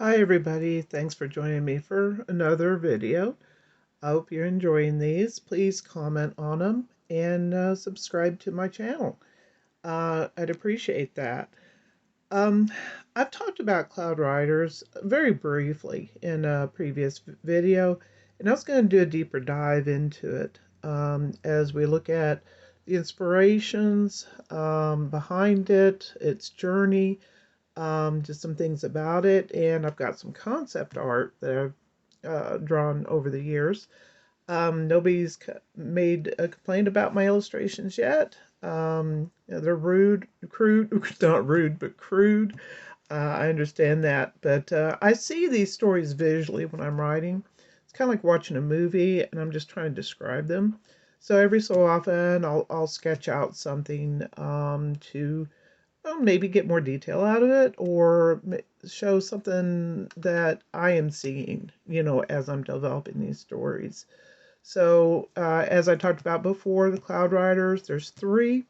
Hi everybody, thanks for joining me for another video. I hope you're enjoying these. Please comment on them and subscribe to my channel. I'd appreciate that. Um, I've talked about Cloud Riders very briefly in a previous video, and I was going to do a deeper dive into it as we look at the inspirations behind it, its journey, just some things about it, and I've got some concept art that I've drawn over the years. Nobody's made a complaint about my illustrations yet. They're rude, crude, not rude, but crude. I understand that, but I see these stories visually when I'm writing. It's kind of like watching a movie, and I'm just trying to describe them. So every so often, I'll sketch out something to maybe get more detail out of it or show something that I am seeing, as I'm developing these stories. So, as I talked about before, the Cloud Riders, there's three.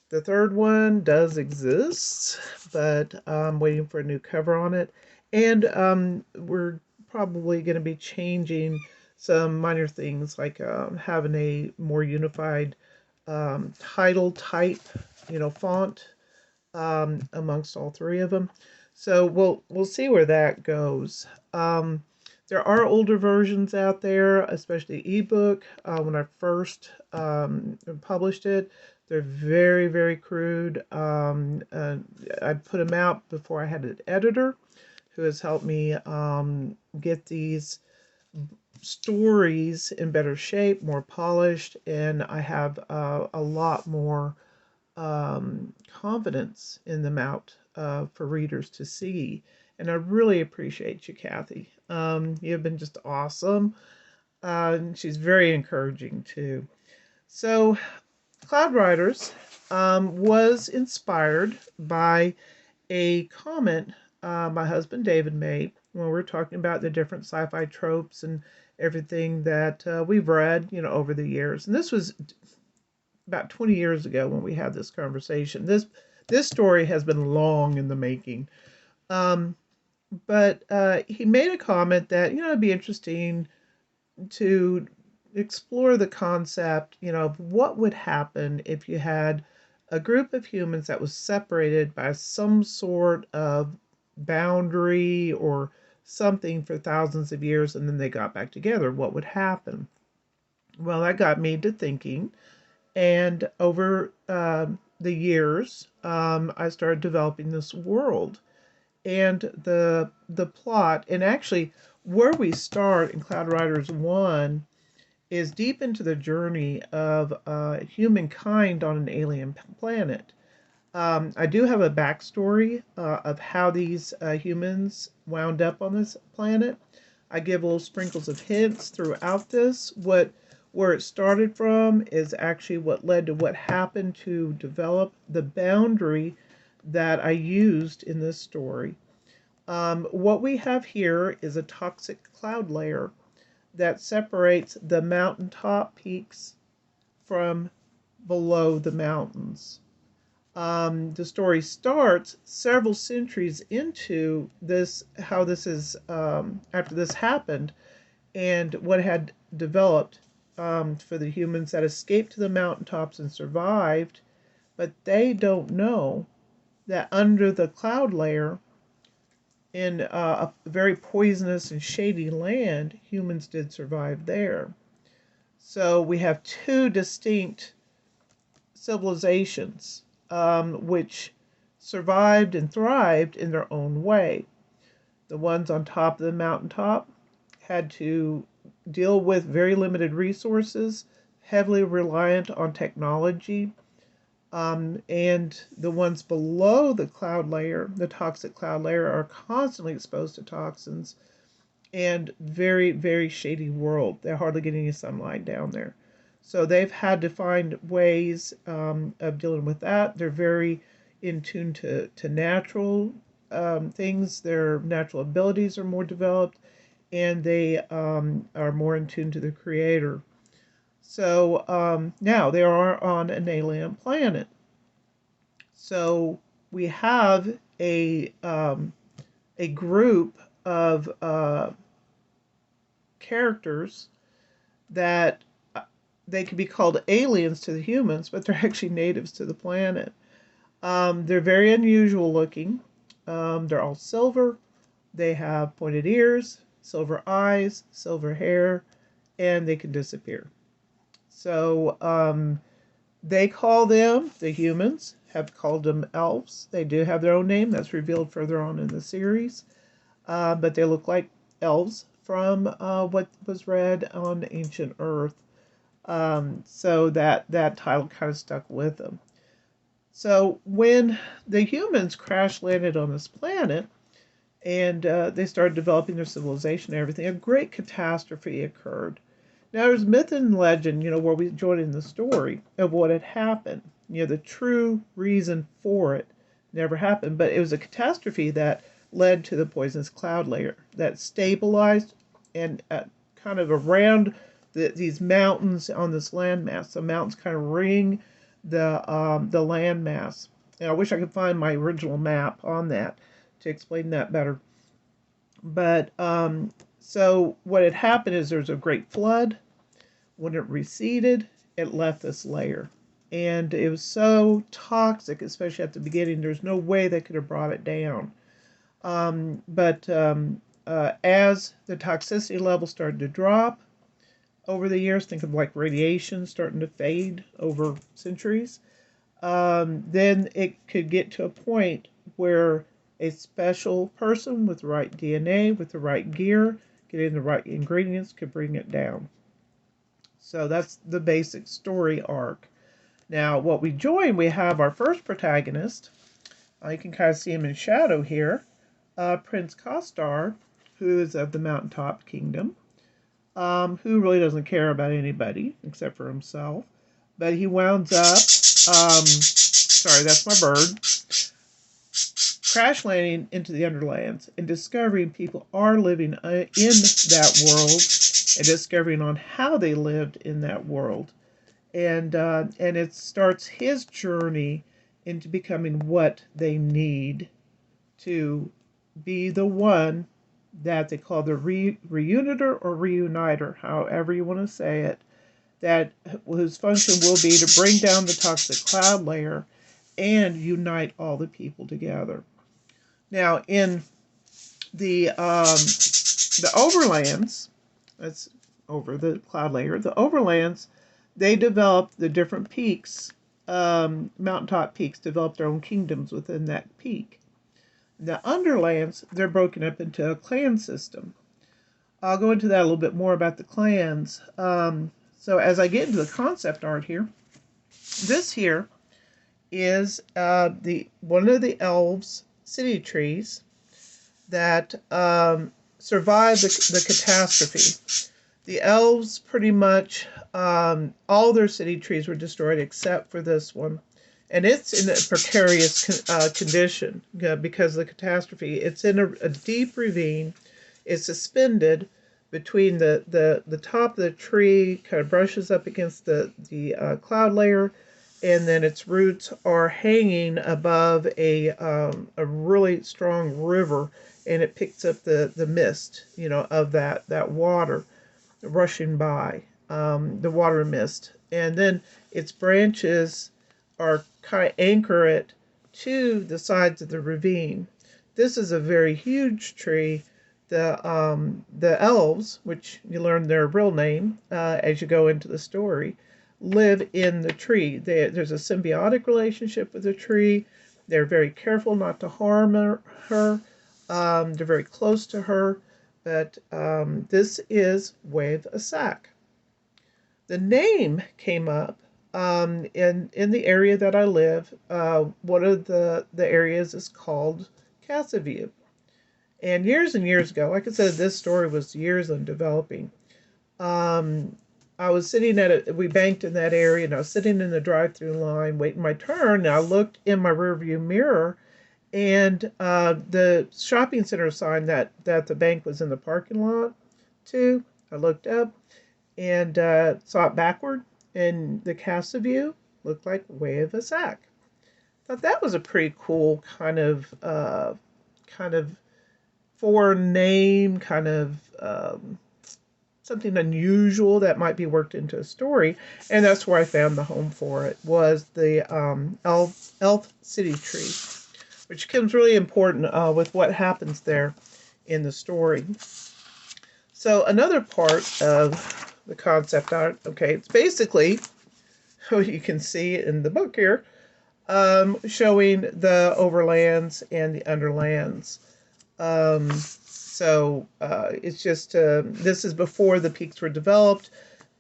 The third one does exist, but I'm waiting for a new cover on it. And we're probably going to be changing some minor things like having a more unified title type, font amongst all three of them. So we'll see where that goes. There are older versions out there, especially ebook. When I first published it, they're very, very crude. I put them out before I had an editor who has helped me get these stories in better shape, more polished, and I have a lot more confidence in them out for readers to see. And I really appreciate you, Kathy. You've been just awesome. She's very encouraging too. So, Cloud Riders was inspired by a comment my husband David made when we were talking about the different sci-fi tropes and everything that we've read, over the years. And this was about 20 years ago when we had this conversation. This story has been long in the making. Um, but he made a comment that, it'd be interesting to explore the concept, of what would happen if you had a group of humans that was separated by some sort of boundary or something for thousands of years and then they got back together. What would happen? Well, that got me to thinking. And over the years, I started developing this world and the plot. And actually, where we start in Cloud Riders 1 is deep into the journey of humankind on an alien planet. I do have a backstory of how these humans wound up on this planet. I give little sprinkles of hints throughout this. Where it started from is actually what led to what happened to develop the boundary that I used in this story. What we have here is a toxic cloud layer that separates the mountaintop peaks from below the mountains. The story starts several centuries into this, how this is, after this happened, and what had developed for the humans that escaped to the mountaintops and survived, but they don't know that under the cloud layer, in a very poisonous and shady land, humans did survive there. So we have two distinct civilizations which survived and thrived in their own way. The ones on top of the mountaintop had to deal with very limited resources, heavily reliant on technology, and the ones below the cloud layer, the toxic cloud layer, are constantly exposed to toxins and very, very shady world. They're hardly getting any sunlight down there. So they've had to find ways of dealing with that. They're very in tune to natural things. Their natural abilities are more developed, and they are more in tune to the creator. So now they are on an alien planet. So we have a group of characters that they could be called aliens to the humans, but they're actually natives to the planet. They're very unusual looking. They're all silver. They have pointed ears, silver eyes, silver hair, and they can disappear. So they call them, the humans have called them elves. They do have their own name that's revealed further on in the series, but they look like elves from what was read on Ancient Earth. So that title kind of stuck with them. So when the humans crash landed on this planet and they started developing their civilization and everything, a great catastrophe occurred. Now there's myth and legend, where we join in the story of what had happened. The true reason for it never happened, but it was a catastrophe that led to the poisonous cloud layer that stabilized and kind of around these mountains on this landmass. The mountains kind of ring the landmass. And I wish I could find my original map on that to explain that better. But so what had happened is there was a great flood. When it receded, it left this layer. And it was so toxic, especially at the beginning, there's no way they could have brought it down. But as the toxicity level started to drop over the years, think of like radiation starting to fade over centuries, then it could get to a point where a special person with the right DNA, with the right gear, getting the right ingredients could bring it down. So that's the basic story arc. Now, what we join, we have our first protagonist. You can kind of see him in shadow here. Prince Kostar, who is of the Mountaintop Kingdom, who really doesn't care about anybody except for himself. But he wounds up, sorry, that's my bird, crash landing into the underlands and discovering people are living in that world and discovering on how they lived in that world. And it starts his journey into becoming what they need to be the one that they call the reuniter or reuniter, however you want to say it, that whose function will be to bring down the toxic cloud layer and unite all the people together. Now, in the overlands, that's over the cloud layer, the overlands, they developed the different peaks, mountaintop peaks, developed their own kingdoms within that peak. The underlands, they're broken up into a clan system. I'll go into that a little bit more about the clans. So as I get into the concept art here, this here is one of the elves' city trees that survived the catastrophe. The elves pretty much, all their city trees were destroyed except for this one. And it's in a precarious condition because of the catastrophe. It's in a deep ravine. It's suspended between the top of the tree, kind of brushes up against the cloud layer, and then its roots are hanging above a really strong river, and it picks up the mist, of that water rushing by, the water mist. And then its branches are kind of anchor it to the sides of the ravine. This is a very huge tree. The elves, which you learn their real name as you go into the story, live in the tree. There's a symbiotic relationship with the tree. They're very careful not to harm her. They're very close to her. But this is Wave Asak. The name came up in the area that I live. One of the areas is called Cassaview. And years ago, like I said, this story was years in developing. I was sitting we banked in that area, and I was sitting in the drive-through line waiting my turn, and I looked in my rearview mirror, and the shopping center sign that the bank was in the parking lot too, I looked up and saw it backward, and the Cassaview looked like Way of a Sack. Thought that was a pretty cool kind of foreign name, kind of something unusual that might be worked into a story. And that's where I found the home for it, was the elf city tree, which becomes really important with what happens there in the story. So another part of the concept art, okay, it's basically what you can see in the book here, showing the overlands and the underlands. It's just, this is before the peaks were developed.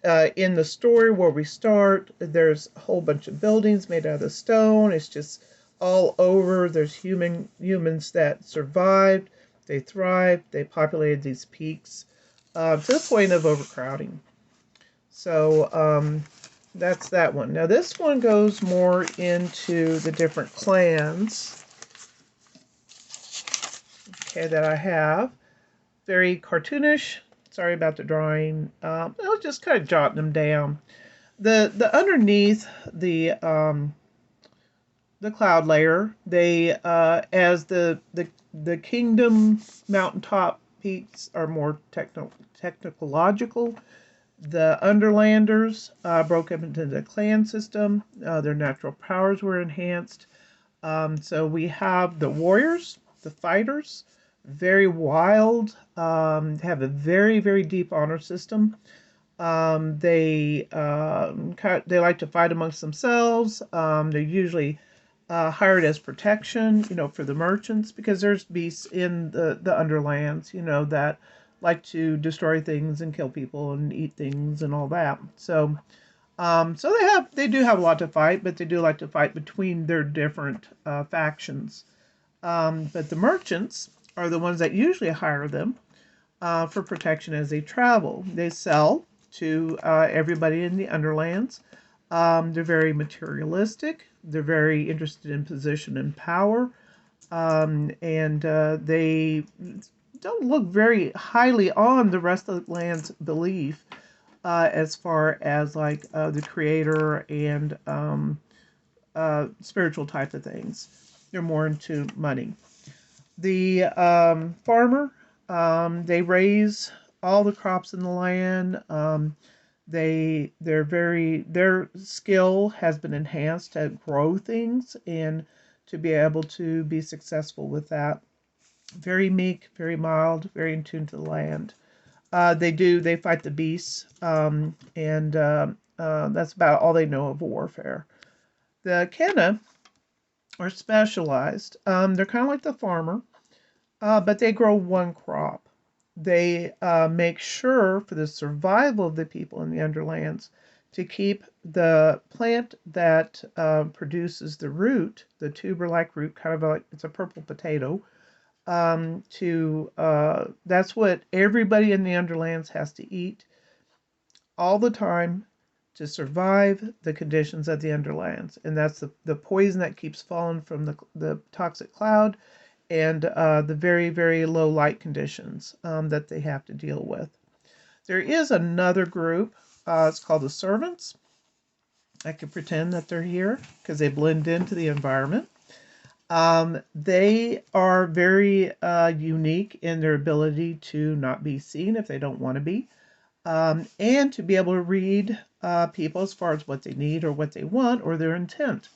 In the story where we start, there's a whole bunch of buildings made out of stone. It's just all over. There's humans that survived. They thrived. They populated these peaks to the point of overcrowding. So that's that one. Now this one goes more into the different clans, okay, that I have. Very cartoonish. Sorry about the drawing. I was just kind of jotting them down. The underneath the cloud layer, they as the kingdom mountaintop peaks are more technological. The underlanders broke up into the clan system. Their natural powers were enhanced. So we have the warriors, the fighters, very wild, have a very, very deep honor system. They like to fight amongst themselves. They're usually hired as protection, for the merchants, because there's beasts in the underlands, that like to destroy things and kill people and eat things and all that. So they do have a lot to fight, but they do like to fight between their different factions. But the merchants are the ones that usually hire them for protection as they travel. They sell to everybody in the underlands. They're very materialistic. They're very interested in position and power. And they don't look very highly on the rest of the land's belief as far as like the creator and spiritual type of things. They're more into money. The farmer, they raise all the crops in the land. Their skill has been enhanced to grow things and to be able to be successful with that. Very meek, very mild, very in tune to the land. They fight the beasts, and that's about all they know of warfare. The Kenna are specialized. They're kind of like the farmer, but they grow one crop. They make sure for the survival of the people in the underlands to keep the plant that produces the root, the tuber-like root, kind of like it's a purple potato. That's what everybody in the underlands has to eat all the time to survive the conditions of the underlands, and that's the poison that keeps falling from the toxic cloud and the very, very low light conditions that they have to deal with. There is another group. It's called the servants. I can pretend that they're here because they blend into the environment. They are very unique in their ability to not be seen if they don't want to be, and to be able to read people as far as what they need or what they want or their intent.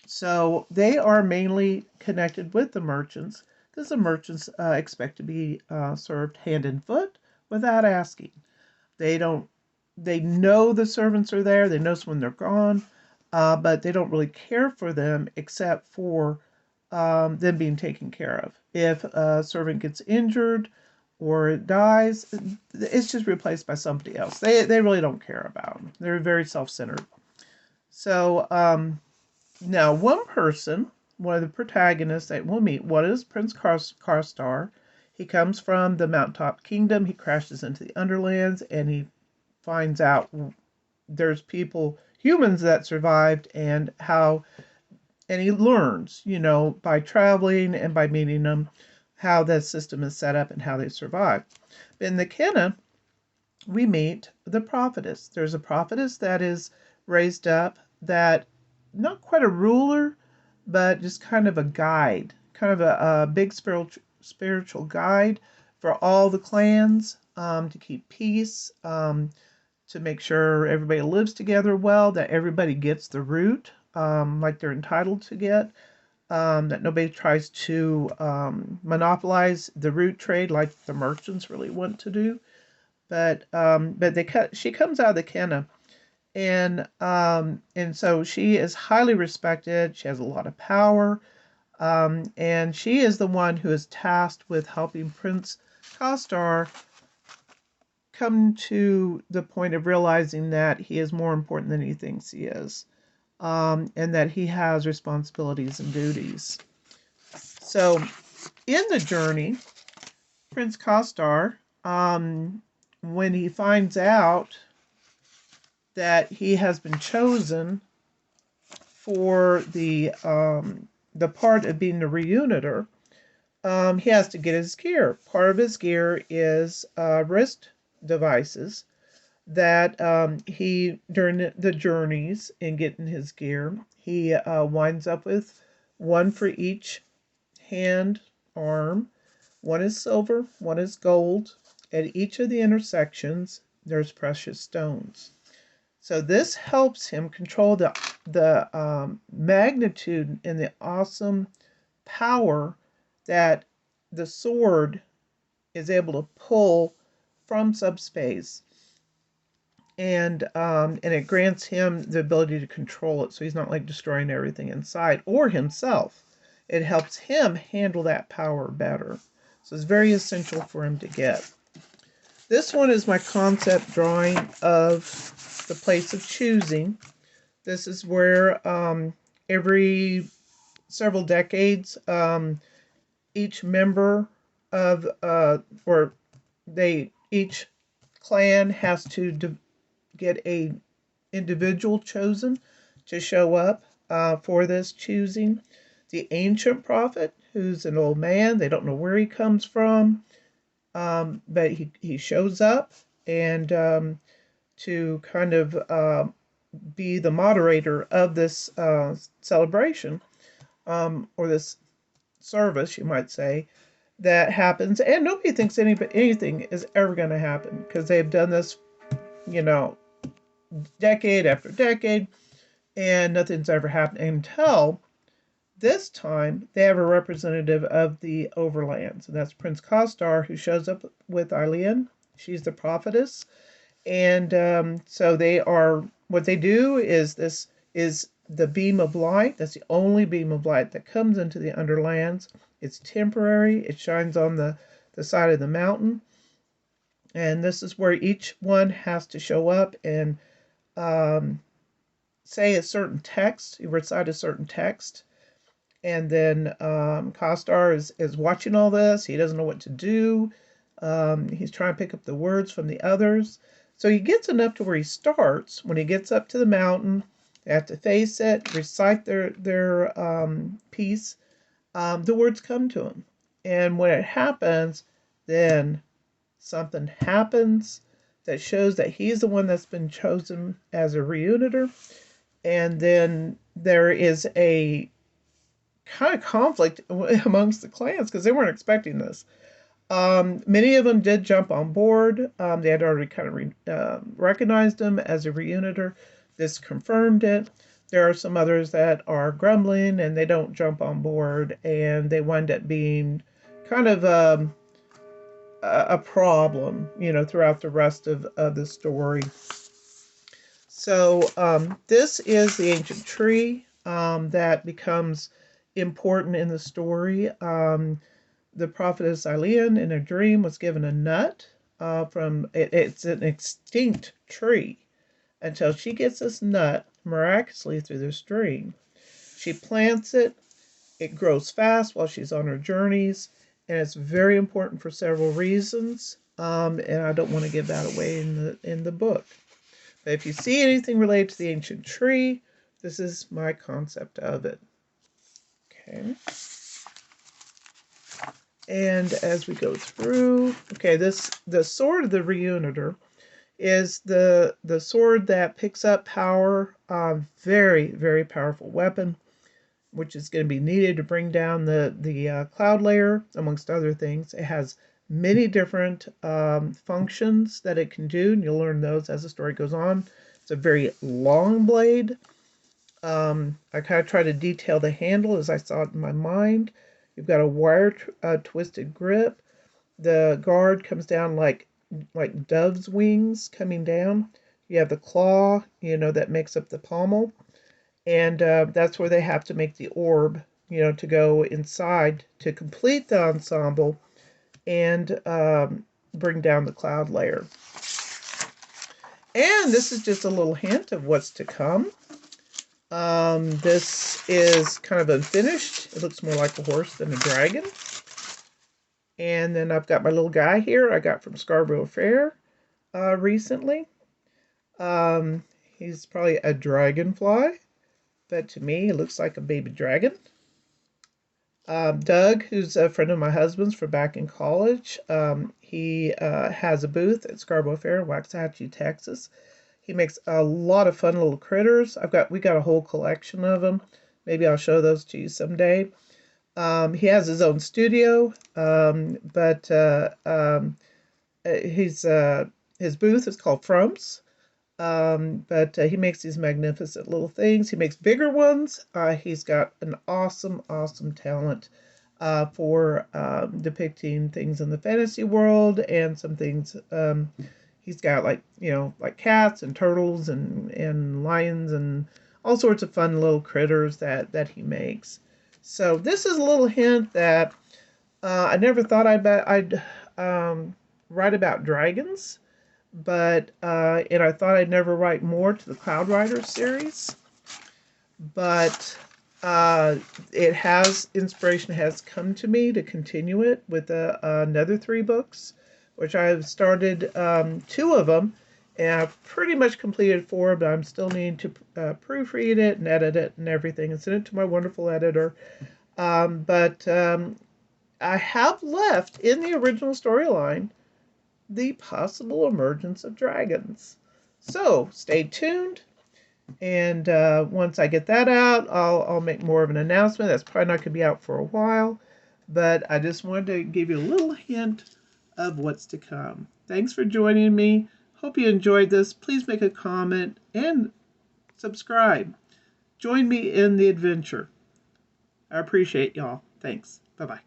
So they are mainly connected with the merchants because the merchants expect to be served hand and foot without asking. They don't. They know the servants are there. They know when they're gone, but they don't really care for them except for them being taken care of. If a servant gets injured or dies, it's just replaced by somebody else. They really don't care about them. They're very self-centered. So now one person, one of the protagonists that we'll meet, one is Prince Karstar. He comes from the Mountaintop Kingdom. He crashes into the Underlands and he finds out there's humans that survived and he learns, by traveling and by meeting them, how the system is set up and how they survive. In the Kenna, we meet the prophetess. There's a prophetess that is raised up that, not quite a ruler, but just kind of a guide, kind of a big spiritual guide for all the clans, to keep peace, to make sure everybody lives together well, that everybody gets the root like they're entitled to get, that nobody tries to monopolize the root trade like the merchants really want to do. But she comes out of the Kenna, and so she is highly respected. She has a lot of power, and she is the one who is tasked with helping Prince Kostar come to the point of realizing that he is more important than he thinks he is, and that he has responsibilities and duties. So, in the journey, Prince Kostar, when he finds out that he has been chosen for the part of being the reuniter, he has to get his gear. Part of his gear is wrist devices that he, during the journeys in getting his gear, he winds up with one for each hand, arm. One is silver, one is gold. At each of the intersections, there's precious stones. So this helps him control the magnitude and the awesome power that the sword is able to pull from subspace, and it grants him the ability to control it, so he's not like destroying everything inside or himself. It helps him handle that power better. So it's very essential for him to get. This one is my concept drawing of the place of choosing. This is where every several decades, each member of or each clan has to get a individual chosen to show up for this choosing. The ancient prophet, who's an old man, they don't know where he comes from, but he shows up, and to kind of be the moderator of this celebration, or this service, you might say, that happens. And nobody thinks anything is ever going to happen, because they've done this, decade after decade, and nothing's ever happened until this time they have a representative of the overlands, and that's Prince Kostar, who shows up with Eileen. She's the prophetess. And so what they do is, this is the beam of light. That's the only beam of light that comes into the underlands. It's temporary. It shines on the side of the mountain. And this is where each one has to show up and say a certain text, recite a certain text. And then Kostar is watching all this. He doesn't know what to do. He's trying to pick up the words from the others. So he gets enough to where he starts. When he gets up to the mountain, they have to face it, recite their piece. The words come to him. And when it happens, then something happens that shows that he's the one that's been chosen as a reuniter. And then there is a kind of conflict amongst the clans, because they weren't expecting this. Many of them did jump on board. They had already kind of recognized him as a reuniter. This confirmed it. There are some others that are grumbling and they don't jump on board, and they wind up being kind of a problem, throughout the rest of the story. So this is the ancient tree that becomes important in the story. The prophetess Eileen, in a dream, was given a nut it's an extinct tree, until she gets this nut miraculously through this dream. She plants it. It grows fast while she's on her journeys, and it's very important for several reasons. And I don't want to give that away in the book. But if you see anything related to the ancient tree, this is my concept of it. Okay. And as we go through, the sword of the reuniter is the sword that picks up power. Very, very powerful weapon. which is going to be needed to bring down the cloud layer, amongst other things. It has many different functions that it can do, and you'll learn those as the story goes on. It's a very long blade. I kind of try to detail the handle as I saw it in my mind. You've got a wire twisted grip. The guard comes down like dove's wings coming down. You have the claw, that makes up the pommel. And that's where they have to make the orb, to go inside to complete the ensemble and bring down the cloud layer. And this is just a little hint of what's to come. This is kind of unfinished. It looks more like a horse than a dragon. And then I've got my little guy here I got from Scarborough Fair recently. He's probably a dragonfly, but to me, it looks like a baby dragon. Doug, who's a friend of my husband's from back in college, he has a booth at Scarborough Fair in Waxahachie, Texas. He makes a lot of fun little critters. We got a whole collection of them. Maybe I'll show those to you someday. He has his own studio, but his booth is called Frumps. But he makes these magnificent little things. He makes bigger ones. He's got an awesome, awesome talent for depicting things in the fantasy world and some things. He's got like cats and turtles and lions and all sorts of fun little critters that he makes. So this is a little hint that I never thought I'd write about dragons. But and I thought I'd never write more to the Cloud Rider series, but inspiration has come to me to continue it with another 3 books, which I've started 2 of them, and I've pretty much completed 4, but I'm still needing to proofread it and edit it and everything and send it to my wonderful editor. But I have left in the original storyline the possible emergence of dragons. So stay tuned, and once I get that out, I'll make more of an announcement. That's probably not going to be out for a while, but I just wanted to give you a little hint of what's to come. Thanks for joining me. Hope you enjoyed this. Please make a comment and subscribe. Join me in the adventure. I appreciate y'all. Thanks. Bye-bye.